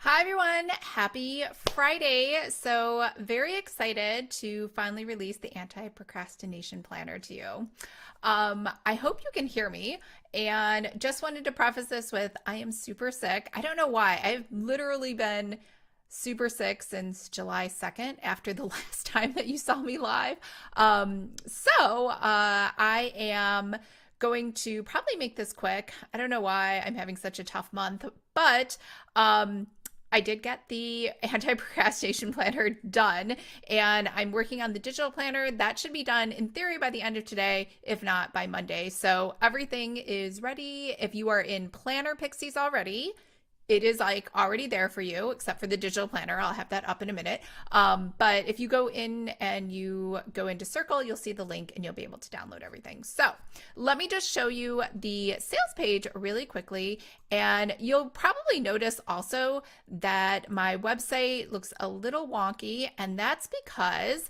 Hi everyone, happy Friday. So, very excited to finally release the Anti-Procrastination Planner to you. I hope you can hear me and just wanted to preface this with I am super sick. I don't know why. I've literally been super sick since July 2nd after the last time that you saw me live. I am going to probably make this quick. I don't know why I'm having such a tough month, but I did get the anti-procrastination planner done, and I'm working on the digital planner. That should be done in theory by the end of today, if not by Monday. So everything is ready. If you are in Planner Pixies already, it is like already there for you, except for the digital planner. I'll have that up in a minute. But if you go in and you go into Circle, you'll see the link and you'll be able to download everything. So let me just show you the sales page really quickly. And you'll probably notice also that my website looks a little wonky, and that's because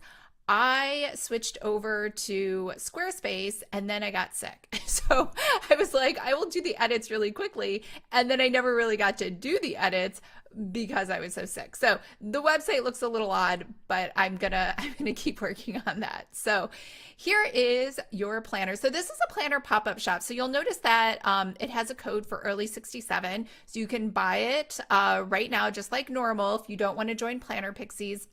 I switched over to Squarespace and then I got sick. So I was like, I will do the edits really quickly. And then I never really got to do the edits because I was so sick. So the website looks a little odd, but I'm gonna keep working on that. So here is your planner. So this is a planner pop-up shop. So you'll notice that it has a code for early 67. So you can buy it right now, just like normal, if you don't want to join Planner Pixies.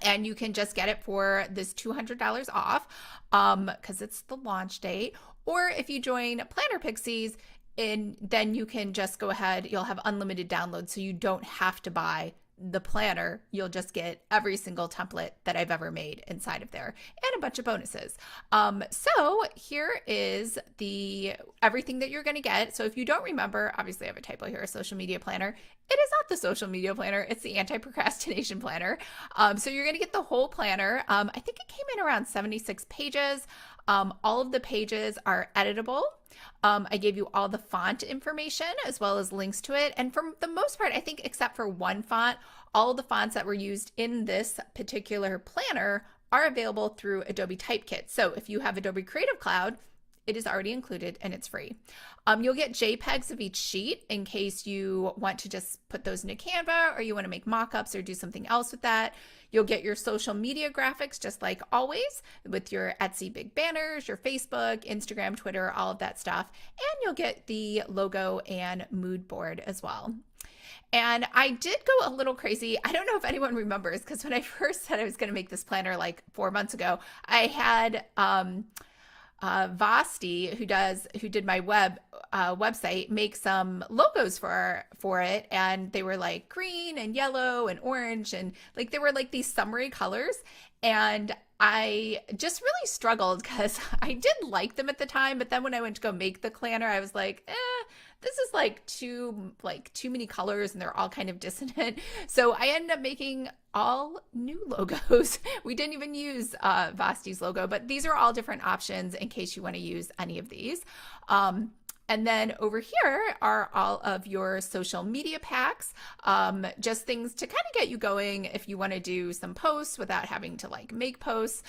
And you can just get it for this $200 off because it's the launch date. Or if you join Planner Pixies, then you can just go ahead. You'll have unlimited downloads, so you don't have to buy the planner. You'll just get every single template that I've ever made inside of there and a bunch of bonuses. So here is everything that you're going to get. So if you don't remember, obviously I have a typo here, a social media planner. It is not the social media planner. It's the anti-procrastination planner. So you're going to get the whole planner. I think it came in around 76 pages. All of the pages are editable. I gave you all the font information as well as links to it. And for the most part, I think except for one font, all of the fonts that were used in this particular planner are available through Adobe Typekit. So if you have Adobe Creative Cloud, it is already included and it's free. You'll get JPEGs of each sheet in case you want to just put those into Canva or you want to make mock-ups or do something else with that. You'll get your social media graphics just like always with your Etsy big banners, your Facebook, Instagram, Twitter, all of that stuff. And you'll get the logo and mood board as well. And I did go a little crazy. I don't know if anyone remembers because when I first said I was going to make this planner like 4 months ago, I had Vasti, who did my website, make some logos for it, and they were like green and yellow and orange, and like they were like these summery colors, and I just really struggled because I did like them at the time, but then when I went to go make the planner, I was like, this is like too many colors and they're all kind of dissonant. So I ended up making all new logos. We didn't even use Vasti's logo, but these are all different options in case you want to use any of these. And then over here are all of your social media packs, just things to kind of get you going if you want to do some posts without having to like make posts.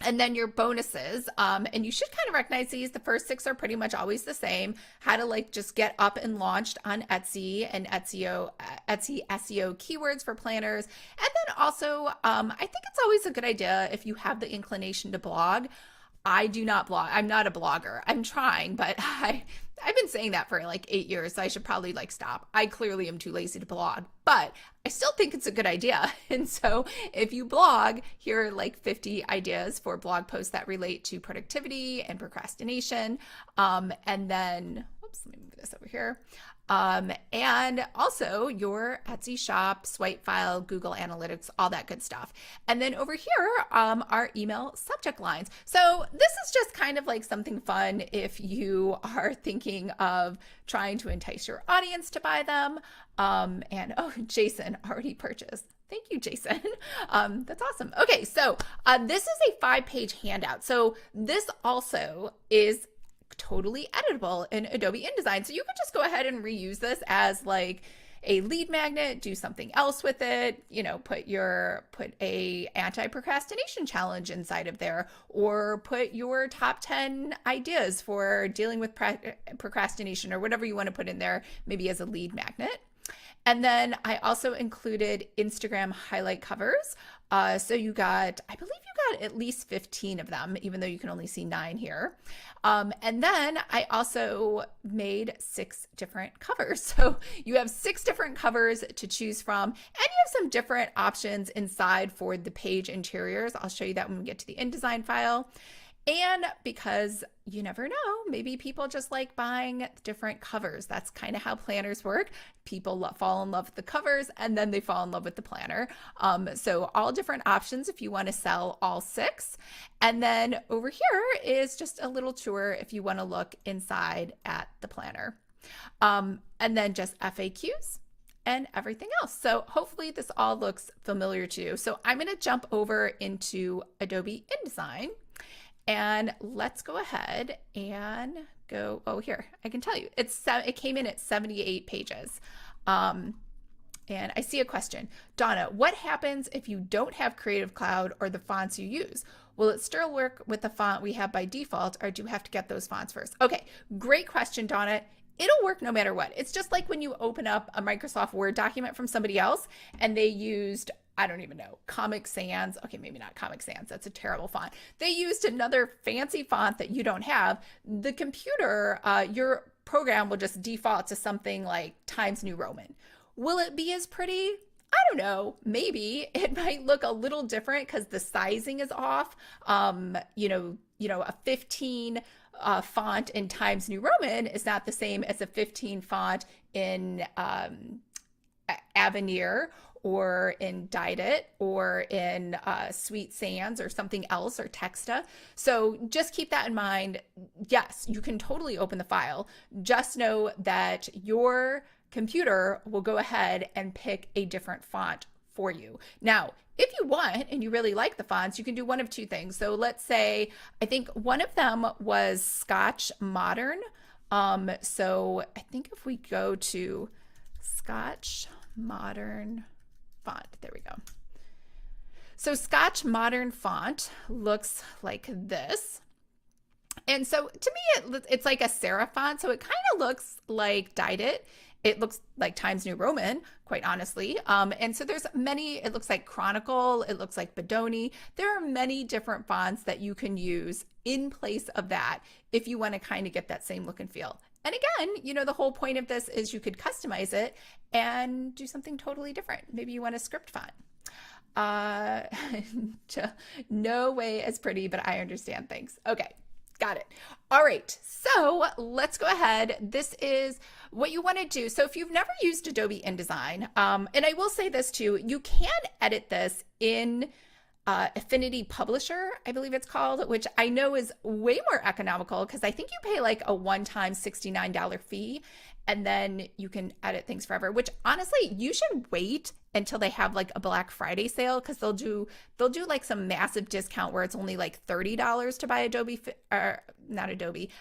And then your bonuses, and you should kind of recognize these. The first 6 are pretty much always the same. How to like just get up and launched on Etsy and Etsy SEO keywords for planners. And then also, I think it's always a good idea if you have the inclination to blog. I do not blog. I'm not a blogger. I'm trying, but I've been saying that for like 8 years, so I should probably like stop. I clearly am too lazy to blog, but I still think it's a good idea. And so if you blog, here are like 50 ideas for blog posts that relate to productivity and procrastination. And then, oops, let me move this over here. And also your Etsy shop, swipe file, Google Analytics, all that good stuff. And then over here, our email subject lines. So this is just kind of like something fun if you are thinking of trying to entice your audience to buy them. And oh, Jason already purchased. Thank you, Jason. That's awesome. Okay, so this is a 5-page handout. So this also is totally editable in Adobe InDesign. So you could just go ahead and reuse this as like a lead magnet, do something else with it, you know, put a anti-procrastination challenge inside of there, or put your top 10 ideas for dealing with procrastination or whatever you want to put in there, maybe as a lead magnet. And then I also included Instagram highlight covers. So you got, I believe you got at least 15 of them, even though you can only see 9 here. And then I also made 6 different covers. So you have 6 different covers to choose from, and you have some different options inside for the page interiors. I'll show you that when we get to the InDesign file. And because you never know, maybe people just like buying different covers. That's kind of how planners work. People fall in love with the covers and then they fall in love with the planner. So all different options if you want to sell all 6. And then over here is just a little tour if you want to look inside at the planner. And then just FAQs and everything else. So hopefully this all looks familiar to you. So I'm going to jump over into Adobe InDesign. And let's go ahead and go, oh, here, I can tell you, it came in at 78 pages. And I see a question. Donna, what happens if you don't have Creative Cloud or the fonts you use? Will it still work with the font we have by default, or do you have to get those fonts first? Okay, great question, Donna. It'll work no matter what. It's just like when you open up a Microsoft Word document from somebody else and they used, I don't even know, Comic Sans. Okay, maybe not Comic Sans. That's a terrible font. They used another fancy font that you don't have. The computer, your program will just default to something like Times New Roman. Will it be as pretty? I don't know. Maybe it might look a little different because the sizing is off. A 15 font in Times New Roman is not the same as a 15 font in Avenir or in Didit or in Sweet Sans or something else, or Texta. So just keep that in mind. Yes, you can totally open the file. Just know that your computer will go ahead and pick a different font for you. Now, if you want and you really like the fonts, you can do one of 2 things. So let's say, I think one of them was Scotch Modern. So I think if we go to Scotch Modern font, there we go. So Scotch Modern font looks like this. And so to me, it's like a serif font. So it kind of looks like Didit. It looks like Times New Roman, quite honestly. And so there's many, it looks like Chronicle, it looks like Bodoni. There are many different fonts that you can use in place of that if you want to kind of get that same look and feel. And again, the whole point of this is you could customize it and do something totally different. Maybe you want a script font. No way as pretty, but I understand things. Okay. Got it. All right, so let's go ahead. This is what you want to do. So if you've never used Adobe InDesign, and I will say this too, you can edit this in Affinity Publisher, I believe it's called, which I know is way more economical because I think you pay like a one-time $69 fee and then you can edit things forever, which honestly, you should wait until they have like a Black Friday sale because they'll do like some massive discount where it's only like $30 to buy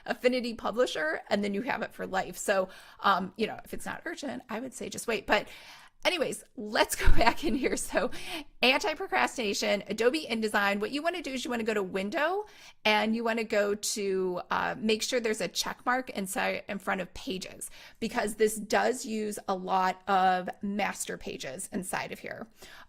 Affinity Publisher, and then you have it for life. So, if it's not urgent, I would say just wait. But anyways, let's go back in here. So Anti-Procrastination, Adobe InDesign, what you want to do is you want to go to Window and you want to go to make sure there's a check mark in front of Pages, because this does use a lot of master pages inside of here.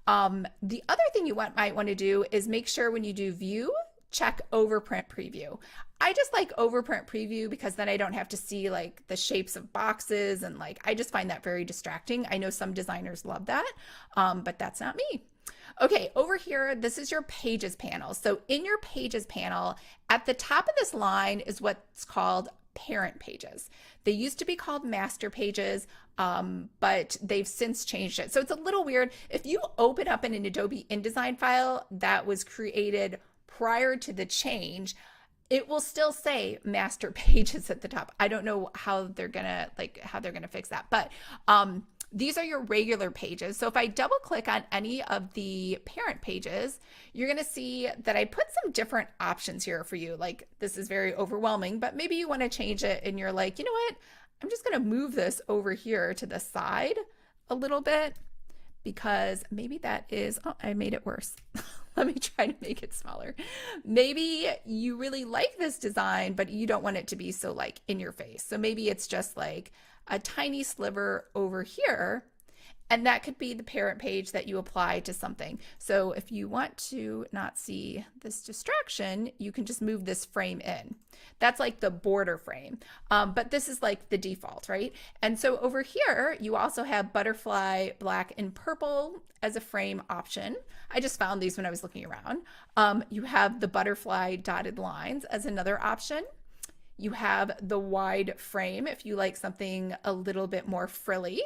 The other thing you might want to do is make sure when you do View, check Overprint Preview. I just like Overprint Preview because then I don't have to see like the shapes of boxes, and like I just find that very distracting. I know some designers love that, but that's not me. Okay, over here, this is your Pages panel. So in your Pages panel, at the top of this line is what's called Parent Pages. They used to be called Master Pages, but they've since changed it. So it's a little weird. If you open up an Adobe InDesign file that was created prior to the change, it will still say Master Pages at the top. I don't know how they're gonna fix that, but these are your regular pages. So if I double click on any of the parent pages, you're gonna see that I put some different options here for you. Like, this is very overwhelming, but maybe you want to change it and you're like, you know what? I'm just gonna move this over here to the side a little bit, because maybe that is, oh, I made it worse. Let me try to make it smaller. Maybe you really like this design, but you don't want it to be so like in your face. So maybe it's just like a tiny sliver over here. And that could be the parent page that you apply to something. So if you want to not see this distraction, you can just move this frame in. That's like the border frame, but this is like the default, right? And so over here, you also have butterfly, black, and purple as a frame option. I just found these when I was looking around. You have the butterfly dotted lines as another option. You have the wide frame if you like something a little bit more frilly.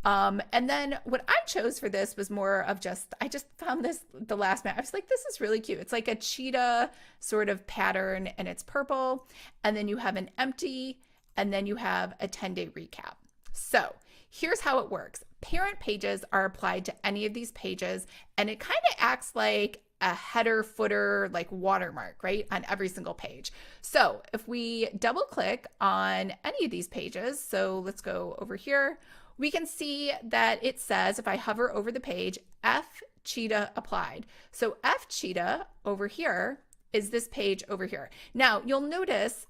And then what I chose for this was more of I just found this the last minute. I was like, this is really cute. It's like a cheetah sort of pattern and it's purple. And then you have an empty, and then you have a 10-day recap. So here's how it works. Parent pages are applied to any of these pages, and it kind of acts like a header, footer, like watermark, right, on every single page. So if we double click on any of these pages, so let's go over here, we can see that it says, if I hover over the page, F Cheetah applied. So F Cheetah over here is this page over here. Now you'll notice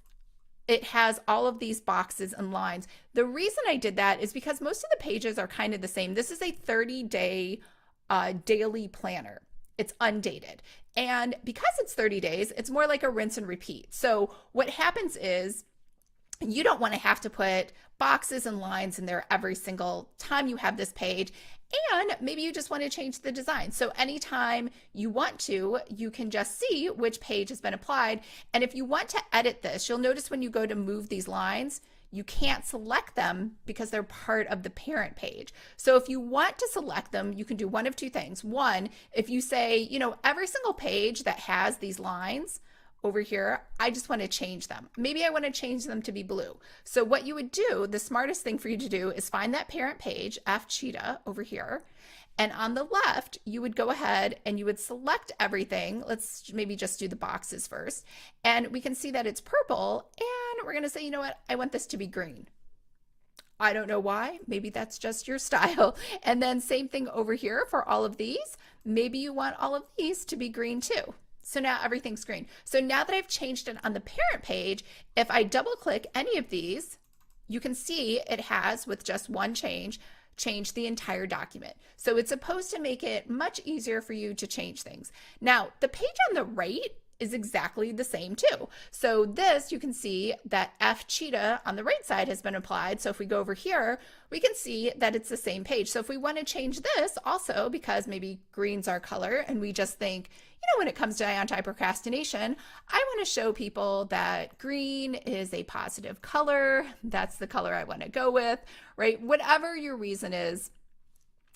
it has all of these boxes and lines. The reason I did that is because most of the pages are kind of the same. This is a 30-day daily planner. It's undated. And because it's 30 days, it's more like a rinse and repeat. So what happens is you don't want to have to put boxes and lines in there every single time you have this page. And maybe you just want to change the design. So anytime you want to, you can just see which page has been applied. And if you want to edit this, you'll notice when you go to move these lines, you can't select them because they're part of the parent page. So if you want to select them, you can do one of two things. One, if you say, every single page that has these lines over here, I just want to change them. Maybe I want to change them to be blue. So what you would do, the smartest thing for you to do is find that parent page, F Cheetah over here. And on the left, you would go ahead and you would select everything. Let's maybe just do the boxes first. And we can see that it's purple. And we're going to say, you know what? I want this to be green. I don't know why. Maybe that's just your style. And then same thing over here for all of these. Maybe you want all of these to be green too. So now everything's green. So now that I've changed it on the parent page, if I double click any of these, you can see it has, with just one change, changed the entire document. So it's supposed to make it much easier for you to change things. Now, the page on the right is exactly the same too. So this, you can see that F Cheetah on the right side has been applied. So if we go over here, we can see that it's the same page. So if we want to change this also, because maybe green's our color and we just think, when it comes to anti-procrastination, I want to show people that green is a positive color. That's the color I want to go with, right? Whatever your reason is,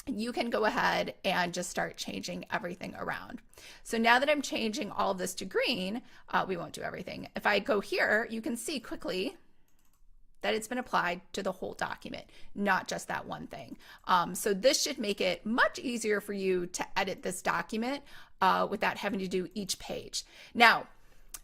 you can go ahead and just start changing everything around. So now that I'm changing all of this to green, we won't do everything. If I go here, you can see quickly that it's been applied to the whole document, not just that one thing. So this should make it much easier for you to edit this document without having to do each page. Now,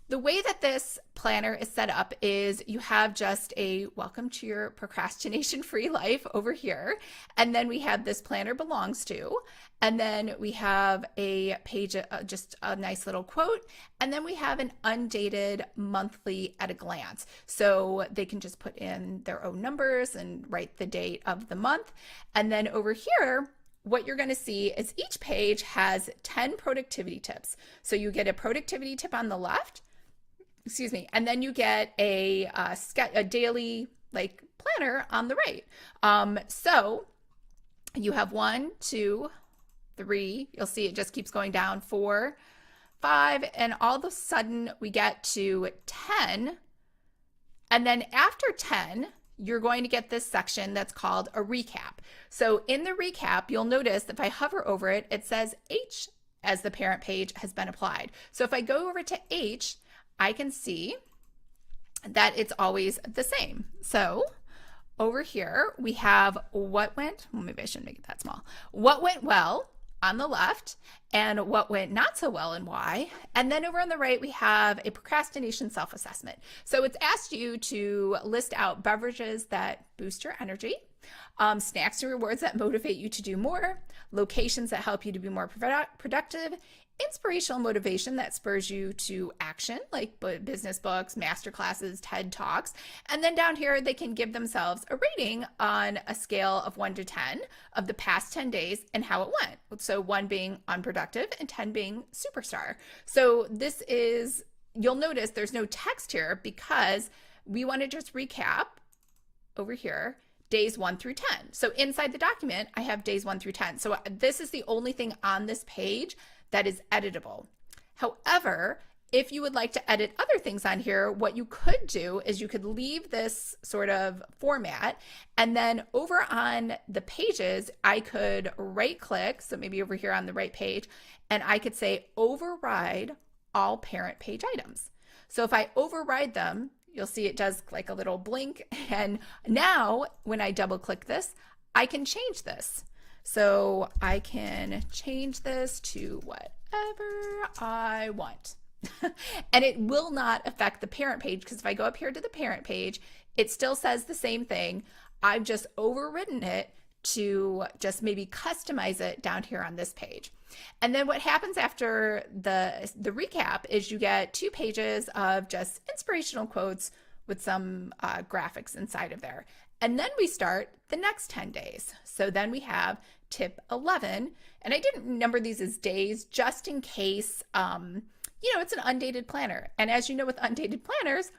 the way that this planner is set up is you have just a welcome to your procrastination-free life over here. And then we have this planner belongs to, and then we have a page, just a nice little quote. And then we have an undated monthly at a glance. So they can just put in their own numbers and write the date of the month. And then over here, what you're going to see is each page has 10 productivity tips. So you get a productivity tip on the left, and then you get a daily planner on the right. So you have 1, 2, 3, you'll see it just keeps going down, 4, 5, and all of a sudden we get to 10. And then after 10, you're going to get this section that's called a recap. So in the recap, you'll notice if I hover over it, it says H as the parent page has been applied. So if I go over to H, I can see that it's always the same. So over here, we have what went, well, maybe I shouldn't make it that small. What went well on the left and what went not so well and why. And then over on the right, we have a procrastination self-assessment. So it's asked you to list out beverages that boost your energy, snacks and rewards that motivate you to do more, locations that help you to be more productive, inspirational motivation that spurs you to action, like business books, master classes, TED Talks. And then down here, they can give themselves a rating on a scale of 1 to 10 of the past 10 days and how it went. So 1 being unproductive and 10 being superstar. So this is, you'll notice there's no text here because we want to just recap over here days 1 through 10. So inside the document, I have days 1 through 10. So this is the only thing on this page that is editable. However, if you would like to edit other things on here, what you could do is you could leave this sort of format, and then over on the pages, I could right click, so maybe over here on the right page, and I could say override all parent page items. So if I override them, you'll see it does like a little blink, and now when I double click this, I can change this. So I can change this to whatever I want. And it will not affect the parent page, because if I go up here to the parent page, it still says the same thing. I've just overridden it to just maybe customize it down here on this page. And then what happens after the recap is you get 2 pages of just inspirational quotes with some graphics inside of there. And then we start the next 10 days. So then we have tip 11, and I didn't number these as days just in case, it's an undated planner. And as you know, with undated planners,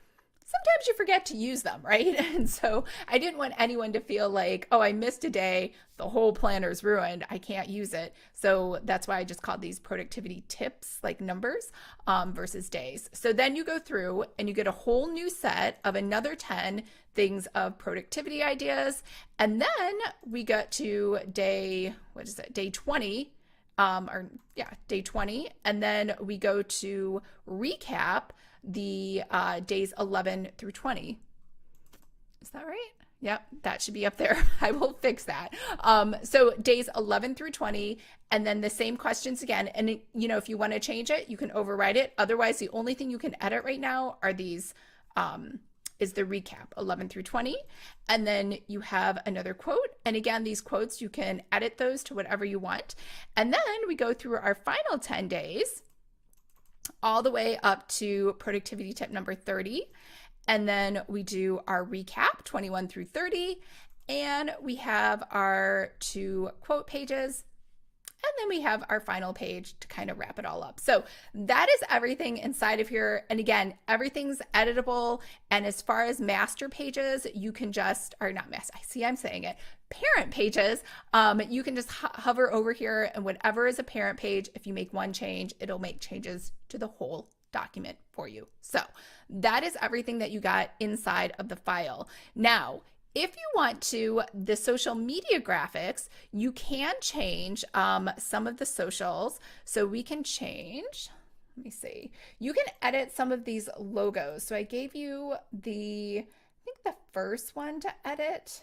sometimes you forget to use them, right? And so I didn't want anyone to feel like, oh, I missed a day, the whole planner's ruined, I can't use it. So that's why I just called these productivity tips, like numbers versus days. So then you go through and you get a whole new set of another 10 things of productivity ideas. And then we got to day 20, day 20. And then we go to recap the days 11 through 20. Is that right? Yep, that should be up there. I will fix that. So days 11 through 20, and then the same questions again. And if you want to change it, you can override it. Otherwise, the only thing you can edit right now are these, is the recap 11 through 20. And then you have another quote. And again, these quotes, you can edit those to whatever you want. And then we go through our final 10 days all the way up to productivity tip number 30. And then we do our recap 21 through 30. And we have our 2 quote pages. And then we have our final page to kind of wrap it all up. So that is everything inside of here. And again, everything's editable. And as far as master pages, you can just, or not master, I see I'm saying it, parent pages, you can just hover over here, and whatever is a parent page, if you make one change, it'll make changes to the whole document for you. So that is everything that you got inside of the file. Now, if you want to, the social media graphics, you can change some of the socials. So we can change, let me see, you can edit some of these logos. So I gave you I think the first one to edit.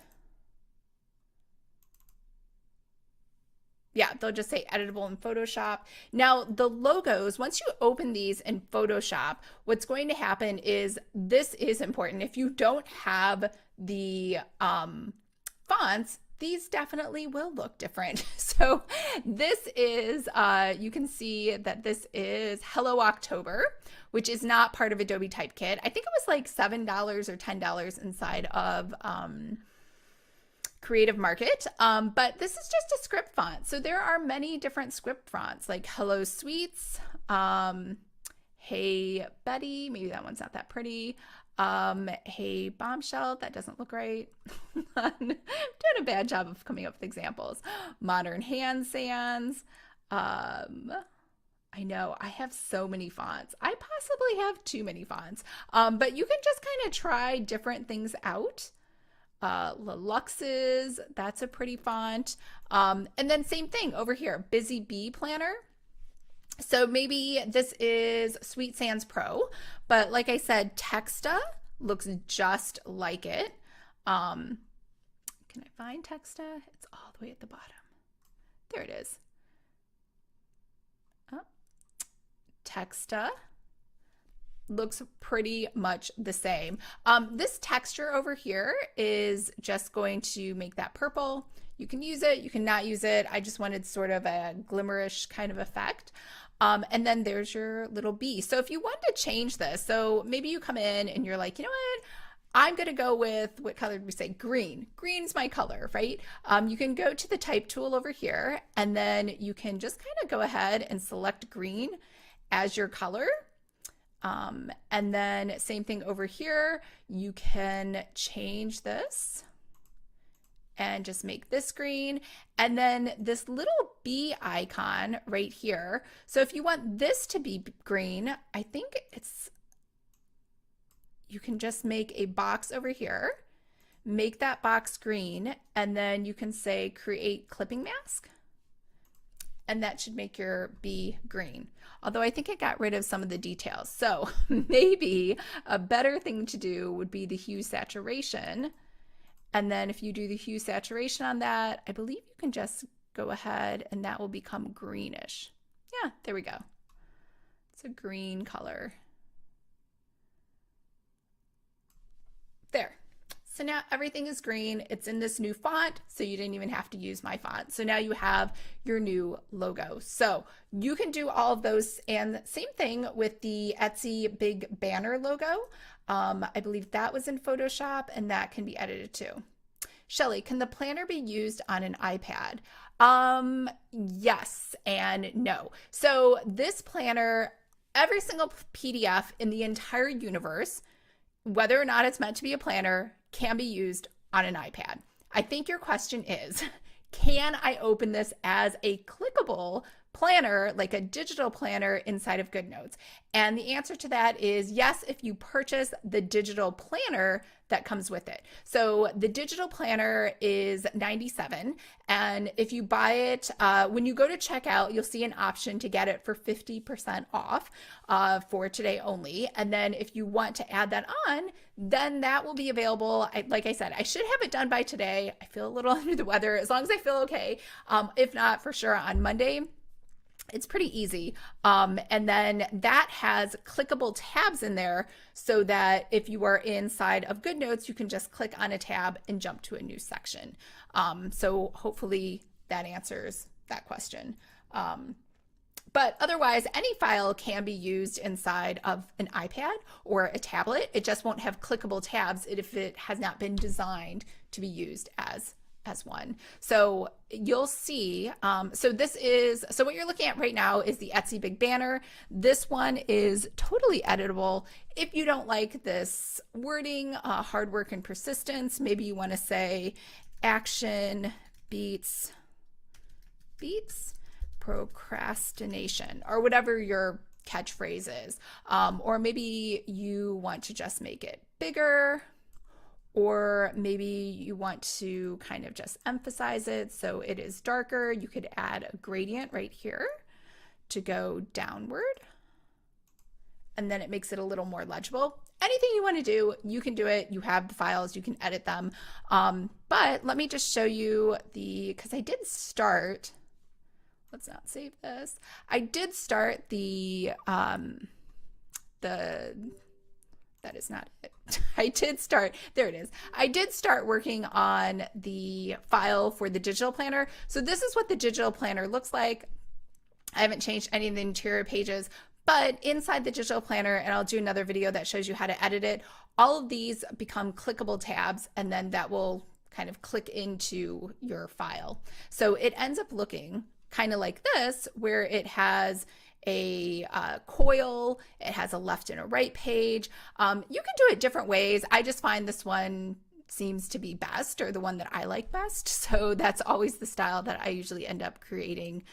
Yeah, they'll just say editable in Photoshop. Now, the logos, once you open these in Photoshop, what's going to happen is, this is important. If you don't have the fonts, these definitely will look different. So this is, you can see that this is Hello October, which is not part of Adobe Typekit. I think it was like $7 or $10 inside of Creative Market, but this is just a script font. So there are many different script fonts, like Hello Sweets, Hey Betty, maybe that one's not that pretty, Hey Bombshell, that doesn't look right. I'm doing a bad job of coming up with examples. Modern Hand Sans, I know I have so many fonts. I possibly have too many fonts, but you can just kind of try different things out. Lux's, that's a pretty font. And then same thing over here, Busy Bee Planner. So maybe this is Sweet Sans Pro, but like I said, Texta looks just like it. Can I find Texta? It's all the way at the bottom. There it is. Oh. Texta looks pretty much the same. This texture over here is just going to make that purple. You can use it, you can not use it. I just wanted sort of a glimmerish kind of effect. And then there's your little bee. So if you want to change this, so maybe you come in and you're like, you know what? I'm going to go with, what color did we say? Green. Green's my color, right? You can go to the type tool over here, and then you can just kind of go ahead and select green as your color. And then same thing over here. You can change this and just make this green. And then this little bee icon right here. So if you want this to be green, I think you can just make a box over here, make that box green, and then you can say create clipping mask. And that should make your bee green. Although I think it got rid of some of the details. So maybe a better thing to do would be the hue saturation. And then if you do the hue saturation on that, I believe you can just go ahead and that will become greenish. Yeah, there we go. It's a green color. There. So now everything is green. It's in this new font, so you didn't even have to use my font. So now you have your new logo. So you can do all of those, and same thing with the Etsy big banner logo. I believe that was in Photoshop, and that can be edited too. Shelly, can the planner be used on an iPad? Yes and no. So this planner, every single PDF in the entire universe, whether or not it's meant to be a planner, can be used on an iPad. I think your question is, can I open this as a clickable planner, like a digital planner inside of Goodnotes? And the answer to that is yes, if you purchase the digital planner that comes with it. So the digital planner is $97, and if you buy it, when you go to checkout, you'll see an option to get it for 50% off for today only. And then if you want to add that on, then that will be available. Like I said, I should have it done by today. I feel a little under the weather, as long as I feel okay. If not, for sure on Monday. It's pretty easy. And then that has clickable tabs in there so that if you are inside of Goodnotes, you can just click on a tab and jump to a new section. So hopefully that answers that question. But otherwise, any file can be used inside of an iPad or a tablet. It just won't have clickable tabs if it has not been designed to be used as one. So you'll see, so what you're looking at right now is the Etsy big banner. This one is totally editable. If you don't like this wording, hard work and persistence, maybe you want to say action beats procrastination, or whatever your catchphrase is. Or maybe you want to just make it bigger, or maybe you want to kind of just emphasize it so it is darker. You could add a gradient right here to go downward, and then it makes it a little more legible. Anything you want to do, you can do it. You have the files, you can edit them. But let me just show you because I did start, let's not save this. I did start that is not it. There it is. I did start working on the file for the digital planner. So this is what the digital planner looks like. I haven't changed any of the interior pages, but inside the digital planner, and I'll do another video that shows you how to edit it, all of these become clickable tabs, and then that will kind of click into your file. So it ends up looking kind of like this, where it has a coil, it has a left and a right page. You can do it different ways. I just find this one seems to be best, or the one that I like best. So that's always the style that I usually end up creating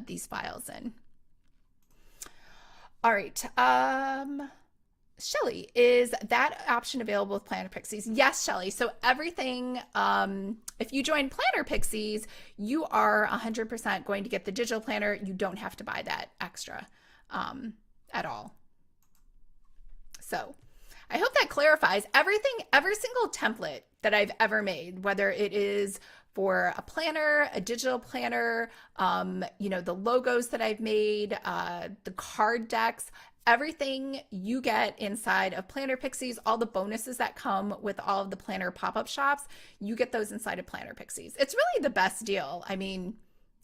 these files in. All right. Shelly, is that option available with Planner Pixies? Yes, Shelly. So everything, if you join Planner Pixies, you are 100% going to get the digital planner. You don't have to buy that extra at all. So I hope that clarifies everything. Every single template that I've ever made, whether it is for a planner, a digital planner, the logos that I've made, the card decks, everything you get inside of Planner Pixies, all the bonuses that come with all of the planner pop-up shops, you get those inside of Planner Pixies. It's really the best deal. I mean,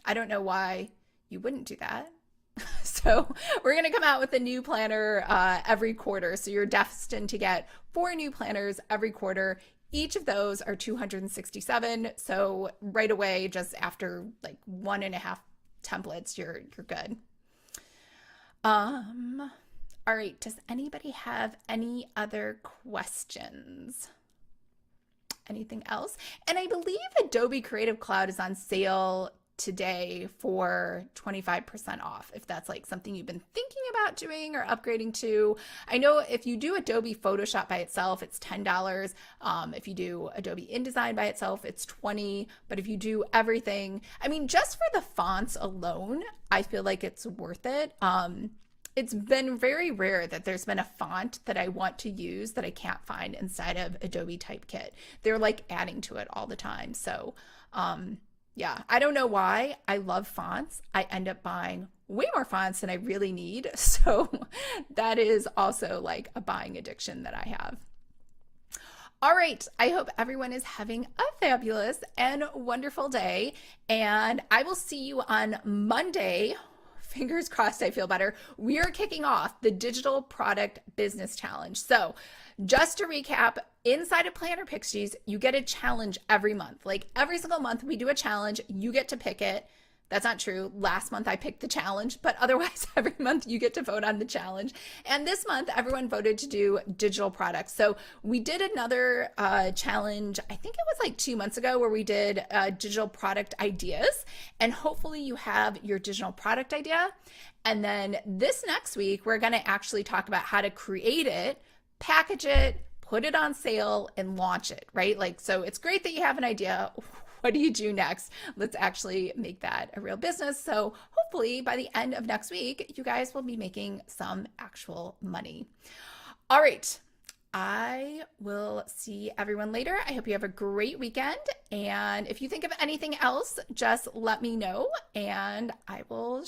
I don't know why you wouldn't do that. So we're going to come out with a new planner every quarter. So you're destined to get 4 new planners every quarter. Each of those are 267. So right away, just after like 1.5 templates, you're good. All right, does anybody have any other questions? Anything else? And I believe Adobe Creative Cloud is on sale today for 25% off, if that's like something you've been thinking about doing or upgrading to. I know if you do Adobe Photoshop by itself, it's $10. If you do Adobe InDesign by itself, it's $20. But if you do everything, I mean, just for the fonts alone, I feel like it's worth it. It's been very rare that there's been a font that I want to use that I can't find inside of Adobe Typekit. They're like adding to it all the time. So yeah, I don't know why. I love fonts. I end up buying way more fonts than I really need. So that is also like a buying addiction that I have. All right, I hope everyone is having a fabulous and wonderful day. And I will see you on Monday. Fingers crossed I feel better. We are kicking off the Digital Product Business Challenge. So just to recap, inside of Planner Pixies, you get a challenge every month. Like every single month we do a challenge, you get to pick it. That's not true. Last month I picked the challenge, but otherwise every month you get to vote on the challenge. And this month everyone voted to do digital products. So we did another challenge, I think it was like 2 months ago, where we did digital product ideas. And hopefully you have your digital product idea. And then this next week, we're going to actually talk about how to create it, package it, put it on sale, and launch it, right? Like, so it's great that you have an idea. What do you do next? Let's actually make that a real business. So hopefully by the end of next week, you guys will be making some actual money. All right. I will see everyone later. I hope you have a great weekend. And if you think of anything else, just let me know and I will share.